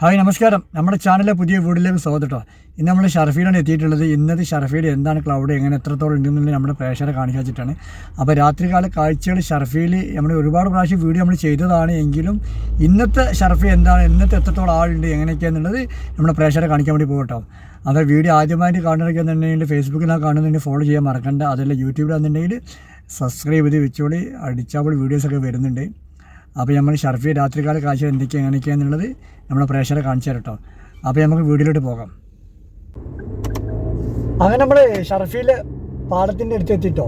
Hi നമസ്കാരം. നമ്മുടെ ചാനലിലെ പുതിയ വീഡിയോയിലേക്ക് സ്വാഗതം കേട്ടോ. ഇന്ന് നമ്മൾ ഷർഫീലാണ് എത്തിയിട്ടുള്ളത്. ഇന്നത്തെ ഷർഫീൽ എന്താണ് ക്ലൗഡ് എങ്ങനെ എത്രത്തോളം ഉണ്ടെന്നുള്ളത് നമ്മുടെ പ്രേക്ഷകരെ കാണിക്കാൻ വെച്ചിട്ടാണ്. അപ്പോൾ രാത്രികാല കാഴ്ചകൾ ഷർഫീൽ നമ്മൾ ഒരുപാട് പ്രാവശ്യം വീഡിയോ നമ്മൾ ചെയ്തതാണ്. എങ്കിലും ഇന്നത്തെ ഷർഫി എന്താണ്, ഇന്നത്തെ എത്രത്തോളം ആളുണ്ട് എങ്ങനെയൊക്കെയാണെന്നുള്ളത് നമ്മുടെ പ്രേക്ഷകരെ കാണിക്കാൻ വേണ്ടി പോകട്ടോ. അത് വീഡിയോ ആദ്യമായിട്ട് കാണുന്നതൊക്കെയാണെന്നുണ്ടെങ്കിൽ ഫേസ്ബുക്കിലാണ് കാണുന്നുണ്ടെങ്കിൽ ഫോളോ ചെയ്യാൻ മറക്കണ്ട. അതല്ല യൂട്യൂബിലാണെന്നുണ്ടെങ്കിൽ സബ്സ്ക്രൈബ് ചെയ്ത് വെച്ചോളി. അടിച്ചാൽ വീഡിയോസൊക്കെ വരുന്നുണ്ട്. അപ്പോൾ നമ്മൾ ഷർഫി രാത്രികാല കാഴ്ച എന്തൊക്കെയാണ് എങ്ങനെയൊക്കെയാണെന്നുള്ളത് നമ്മളെ പ്രേക്ഷകരെ കാണിച്ചു തരാം കേട്ടോ. അപ്പോൾ നമുക്ക് വീഡിയോയിലോട്ട് പോകാം. അങ്ങനെ നമ്മൾ ഷർഫിയിൽ പാടത്തിൻ്റെ അടുത്ത് എത്തിയിട്ടോ.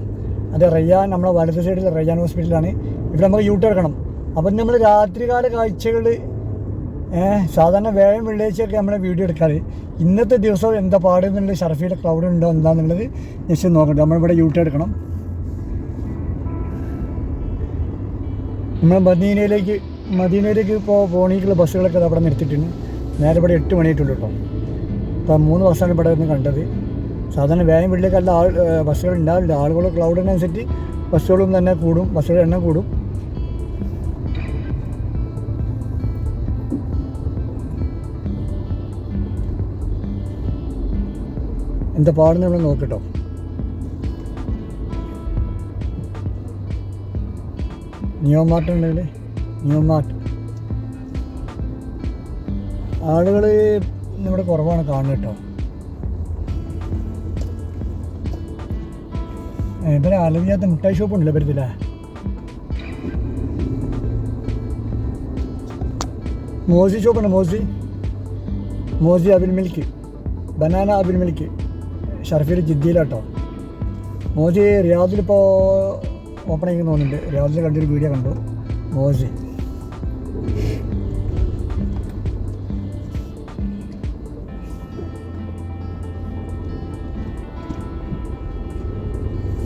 അത് റയ്യാൻ, നമ്മളെ വലത് സൈഡിൽ റയ്യാൻ ഹോസ്പിറ്റലാണ്. ഇവിടെ നമുക്ക് യൂട്ട് എടുക്കണം. അപ്പം നമ്മൾ രാത്രികാല കാഴ്ചകൾ സാധാരണ വേഴം വെള്ളിയാഴ്ചയൊക്കെ നമ്മളെ വീഡിയോ എടുക്കാറ്. ഇന്നത്തെ ദിവസം എന്താ പാടുന്നുണ്ട്, ഷർഫിയിലെ ക്ലൗഡ് ഉണ്ടോ എന്താണെന്നുള്ളത് ജസ്റ്റ് നോക്കട്ടെ. നമ്മളിവിടെ യൂട്ട് എടുക്കണം. നമ്മൾ മദീനയിലേക്ക് ഇപ്പോൾ പോണിക്കുള്ള ബസ്സുകളൊക്കെ അവിടെ നിർത്തിയിട്ടുണ്ട്. നേരെ ഇവിടെ 8 മണിയായിട്ടുള്ളൂ കേട്ടോ. അപ്പോൾ 3 ബസ്സാണ് ഇവിടെ നിന്ന് കണ്ടത്. സാധാരണ വേഗം വീട്ടിലേക്ക് അല്ല ബസ്സുകൾ ഉണ്ടാവില്ല. ആളുകൾ ക്ലൗഡിനനുസരിച്ച് ബസ്സുകളും തന്നെ കൂടും, ബസ്സുകളുടെ എണ്ണം കൂടും. എന്താ പാടുന്ന നമ്മൾ നോക്കട്ടോ. നിയോമാർട്ട് ഉണ്ടെങ്കിൽ നിയോമാർട്ട് ആളുകൾ ഇവിടെ കുറവാണ് കാണുന്നത് കേട്ടോ. ഇവരെ അലവിയാത്ത മിഠായി ഷോപ്പ് ഉണ്ടല്ലോ ഇവരത്തില്ല. മോസി ഷോപ്പുണ്ട്. മോസി അബിൽ മിൽക്ക്, ബനാന അബിൽ മിൽക്ക്. ഷർഫിയിൽ ജിദ്ദിയിലാട്ടോ. മോസി റിയാദിലിപ്പോൾ ഓപ്പണിങ് തോന്നുന്നുണ്ട്. റിയാദിൽ കണ്ടൊരു വീഡിയോ കണ്ടു. മോസി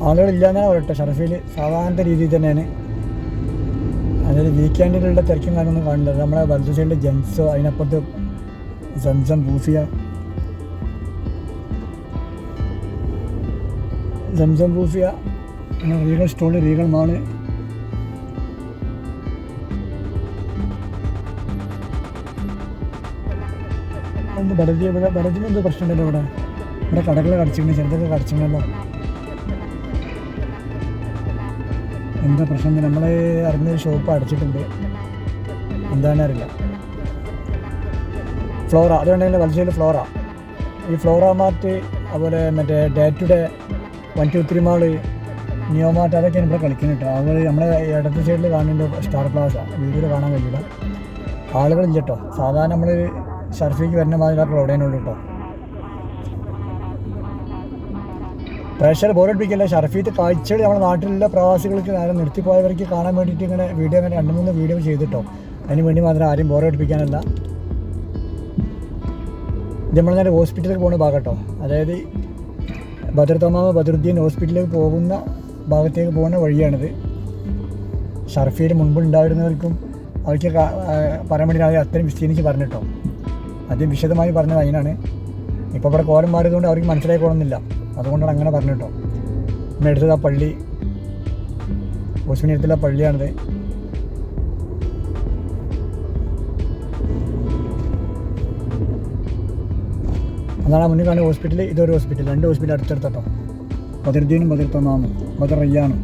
ആളുകളില്ലാന്നാണ് പറയട്ടെ. ഷർഫിയിൽ സാധാരണ രീതിയിൽ തന്നെയാണ്. അതായത് വീക്കെൻഡിലുള്ള തിരക്കും കാര്യമൊന്നും കാണില്ല. നമ്മളെ വലതു സൈഡിൽ ജെൻസോ, അതിനപ്പുറത്ത് സംസം പൂഫിയ പിന്നെ റീഗൽ സ്റ്റോളിൽ റീഗൽ മാള്. ബലത്തിന് എന്തോ പ്രശ്നമുണ്ടല്ലോ ഇവിടെ കടകൾ കടിച്ചിട്ടുണ്ട്, ചെറുതൊക്കെ കടിച്ചിട്ടുണ്ടല്ലോ. എന്താ പ്രശ്നം? നമ്മൾ അറിഞ്ഞൊരു ഷോപ്പ് അടച്ചിട്ടുണ്ട്, എന്താണെന്ന് അറിയില്ല. ഫ്ലോറ, അതുകൊണ്ടെങ്കിൽ വലതുസൈഡിൽ ഫ്ലോറ. ഈ ഫ്ലോറ മാർട്ട്, അതുപോലെ മറ്റേ day to day 1 2 3 mall, Neomart, അതൊക്കെയാണ് ഇവിടെ കളിക്കുന്നത് കേട്ടോ. അവർ നമ്മളെ ഇടത്ത് സൈഡിൽ കാണുന്നുണ്ട് സ്റ്റാർ പ്ലാസ. വീഡിയോയിൽ കാണാൻ കഴിയില്ല, ആളുകളില്ല കേട്ടോ. സാധാരണ നമ്മൾ ഷർഫിക്ക് വരുന്ന മാതിരി ക്ലൗഡേനുള്ളൂ കേട്ടോ. പ്രേക്ഷകർ ബോറടിപ്പിക്കില്ല. ഷർഫീത്തെ കാഴ്ചകൾ നമ്മുടെ നാട്ടിലുള്ള പ്രവാസികൾക്ക് നേരെ നിർത്തിപ്പോയവർക്ക് കാണാൻ വേണ്ടിയിട്ട് ഇങ്ങനെ 2-3 വീഡിയോ ചെയ്തിട്ടോ. അതിന് വേണ്ടി മാത്രം ആരും ബോറടിപ്പിക്കാനല്ല. ഇത് നമ്മൾ നേരെ ഹോസ്പിറ്റലിലേക്ക് പോകുന്ന ഭാഗം കേട്ടോ. അതായത് ബദറുദ്ദീൻ ഹോസ്പിറ്റലിലേക്ക് പോകുന്ന ഭാഗത്തേക്ക് പോകുന്ന വഴിയാണിത്. ഷർഫിയിൽ മുൻപ് ഉണ്ടായിരുന്നവർക്കും അവർക്ക് പറയാൻ വേണ്ടി അവർ അത്രയും വിസ്തീരിച്ച് പറഞ്ഞിട്ടോ. ആദ്യം വിശദമായി പറഞ്ഞത് അതിനാണ്. ഇപ്പോൾ ഇവിടെ കോലം മാറിയതുകൊണ്ട് അവർക്ക് മനസ്സിലായിക്കോളുന്നില്ല, അതുകൊണ്ടാണ് അങ്ങനെ പറഞ്ഞിട്ടോ. പിന്നെ എടുത്തത് ആ പള്ളി, ഹോസ്പിറ്റലിലെ പള്ളിയാണിത്. അതാണ് മുന്നിൽ കാണുന്ന ഹോസ്പിറ്റൽ. ഇതൊരു ഹോസ്പിറ്റൽ, 2 ഹോസ്പിറ്റൽ അടുത്തടുത്തട്ടോ. ബദറുദ്ദീനും ബദറുത്തമാമും ബദർ റയ്യാനും.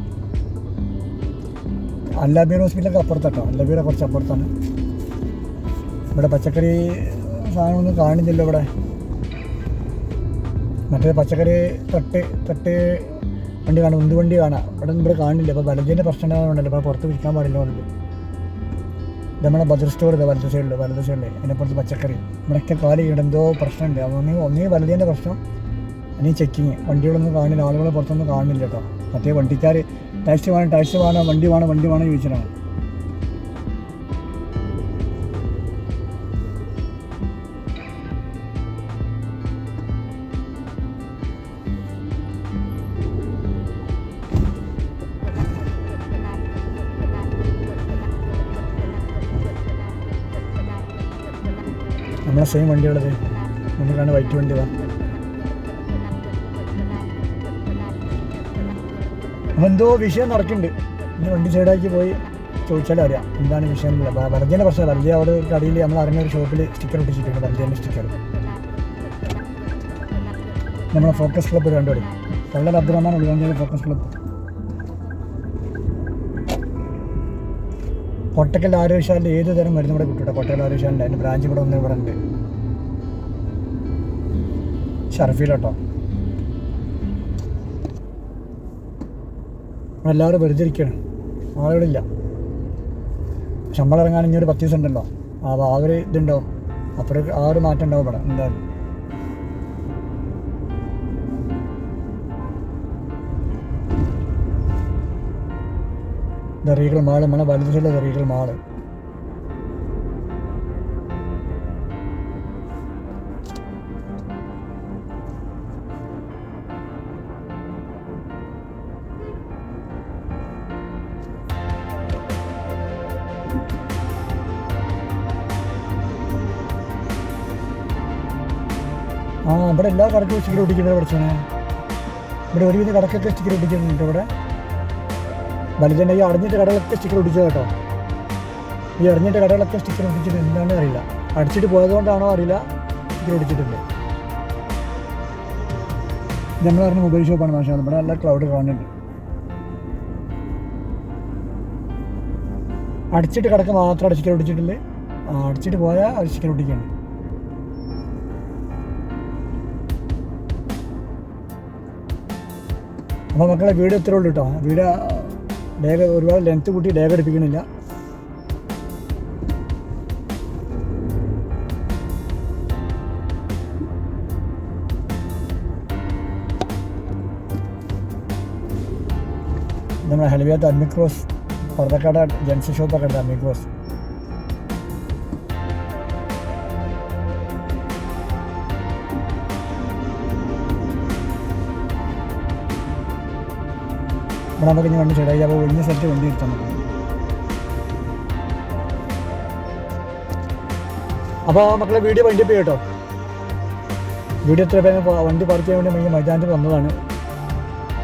അല്ലാബീർ ഹോസ്പിറ്റലൊക്കെ അപ്പുറത്തട്ടോ. അല്ലാബീറെ കുറച്ച് അപ്പുറത്താണ്. ഇവിടെ പച്ചക്കറി സാധനമൊന്നും കാണില്ലല്ലോ ഇവിടെ. മറ്റേ പച്ചക്കറി തട്ട് വണ്ടി കാണാം, ഉന്തുവണ്ടി കാണാം. ഇവിടെ കാണില്ല. അപ്പോൾ വലതിൻ്റെ പ്രശ്നം ഉണ്ടാകുന്നുണ്ടല്ലോ. അപ്പോൾ പുറത്ത് വിൽക്കാൻ പാടില്ല പറഞ്ഞിട്ട്. ഇത് നമ്മളെ ബദർ സ്റ്റോർ ഇത് വലത് സൈഡിൽ അതിനെപ്പുറത്ത് പച്ചക്കറി. ഇവിടെയൊക്കെ കാലി എന്തോ പ്രശ്നമുണ്ട്. ഒന്നീ വലതിൻ്റെ പ്രശ്നം, അല്ലെങ്കിൽ ചെക്കിങ്. വണ്ടികളൊന്നും കാണില്ല, ആളുകളെ പുറത്തൊന്നും കാണില്ല കേട്ടോ. മറ്റേ വണ്ടിക്കാർ ടാക്സി വേണം വണ്ടി വേണം ചോദിച്ചിട്ടാണ്. നമ്മളെ സെയിം വണ്ടികളത് നമുക്കാണ് വൈറ്റ് വണ്ടി. അപ്പോൾ എന്തോ വിഷയം നടക്കുന്നുണ്ട്. ഇനി വണ്ടി സൈഡാക്കി പോയി ചോദിച്ചാലും അറിയാം എന്താണ് വിഷയം. വലഞ്ചേൻ്റെ പ്രശ്നം വലഞ്ചേ അവിടെ ഒരു കടയിൽ നമ്മൾ അറിഞ്ഞ ഒരു ഷോപ്പിൽ സ്റ്റിക്കർ ഒട്ടിച്ചിട്ടുണ്ട്, വലഞ്ചേൻ്റെ സ്റ്റിക്കർ. നമ്മളെ ഫോക്കസ് ക്ലബ്ബ് കണ്ടുപിടി, കൊല്ലം അബ്ദുറഹ്മാൻ ഉൾവഞ്ചേരി ഫോക്കസ് ക്ലബ്ബ്. കൊട്ടക്കൽ ആരോഗ്യശാലയിൽ ഏത് തരം മരുന്ന് ഇവിടെ കിട്ടും. കൊട്ടക്കൽ ആരോഗ്യശാലൻ്റെ അതിൻ്റെ ബ്രാഞ്ച് ഇവിടെ ഒന്ന് ഇവിടെ ഉണ്ട്, ഷർഫീലോട്ടോ. എല്ലാവരും വെറുതെ ഇരിക്കുകയാണ്, ആളുകളില്ല. ശമ്പളം ഇറങ്ങാൻ ഇനിയൊരു 10 ദിവസം ഉണ്ടല്ലോ, അപ്പോൾ ആ ഒരു ഇതുണ്ടാവും, അപ്പോഴേക്ക് ആ ഒരു മാറ്റം ഉണ്ടാവും ഇവിടെ എന്തായാലും. ദറീകൾ മാള്, നമ്മളെ വലുതുള്ള ദറീകൾ മാള്. ഇവിടെ എല്ലാ കടക്കും സ്റ്റിക്കർ ഒട്ടിക്കുന്നത് പഠിച്ചാണ്. ഇവിടെ ഒരുവിധ കടക്കൊക്കെ സ്റ്റിക്കർ ഒട്ടിക്കുന്നുണ്ട്. ഇവിടെ വലുതന്നെ ഈ അടഞ്ഞിട്ട് കടകളൊക്കെ സ്റ്റിക്കർ ഒട്ടിച്ചത് കേട്ടോ. ഈ അടഞ്ഞിട്ട് കടകളൊക്കെ സ്റ്റിക്കർ ഒട്ടിച്ചത് എന്താണെന്ന് അറിയില്ല, അടിച്ചിട്ട് പോയതുകൊണ്ടാണോ അറിയില്ല, സ്റ്റിക്കർ ഒട്ടിച്ചിട്ടുണ്ട്. നമ്മൾ പറഞ്ഞ മൊബൈൽ ഷോപ്പാണ് മാഷാ, ഇവിടെ നല്ല ക്ലൗഡ് കാണുന്നുണ്ട്. അടിച്ചിട്ട് കിടക്ക് മാത്രം സ്റ്റിക്കർ ഒട്ടിച്ചിട്ടില്ലേ, അടിച്ചിട്ട് പോയാൽ സ്റ്റിക്കർ ഒട്ടിക്കുകയാണ്. അപ്പോൾ മക്കളെ വീഡിയോ ഇത്രേ ഉള്ളൂ കേട്ടോ. വീഡിയോ ഒരുപാട് ലെങ്ത്ത് കൂട്ടി ഡേഗ് എടുപ്പിക്കണില്ല. നമ്മുടെ ഹൽവിയത്ത് അമ്മിക്രോസ് പർദ്ദക്കാട് ജെൻസ് ഷോപ്പൊക്കെ ഉണ്ട്. അമ്മിക്രോസ് ഇവിടെ നമുക്ക് ഇനി വണ്ടി ചേട്ടായി, അപ്പോൾ ഒഴിഞ്ഞ സ്ഥലത്ത് വണ്ടി എടുത്താൽ മതി. അപ്പോൾ മക്കളെ വീഡിയോ വൈൻഡപ്പ് ചെയ്യും കേട്ടോ. വീഡിയോ എത്ര പേര് വണ്ടി പാർക്ക് ചെയ്യാൻ വേണ്ടി മൈതാനത്തിൽ വന്നതാണ്.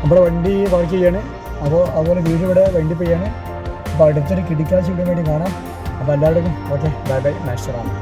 നമ്മുടെ വണ്ടി പാർക്ക് ചെയ്യാണ്. അപ്പോൾ അതുപോലെ വീഡിയോ ഇവിടെ വൈൻഡപ്പ് ചെയ്യാണ്. അപ്പോൾ അടുത്തൊരു കിടിക്കാഴ്ച വീഡിയോ വേണ്ടി കാണാം. അപ്പോൾ എല്ലാവർക്കും ഓക്കെ, ബൈ ബൈ, മാസ്റ്ററാണ്.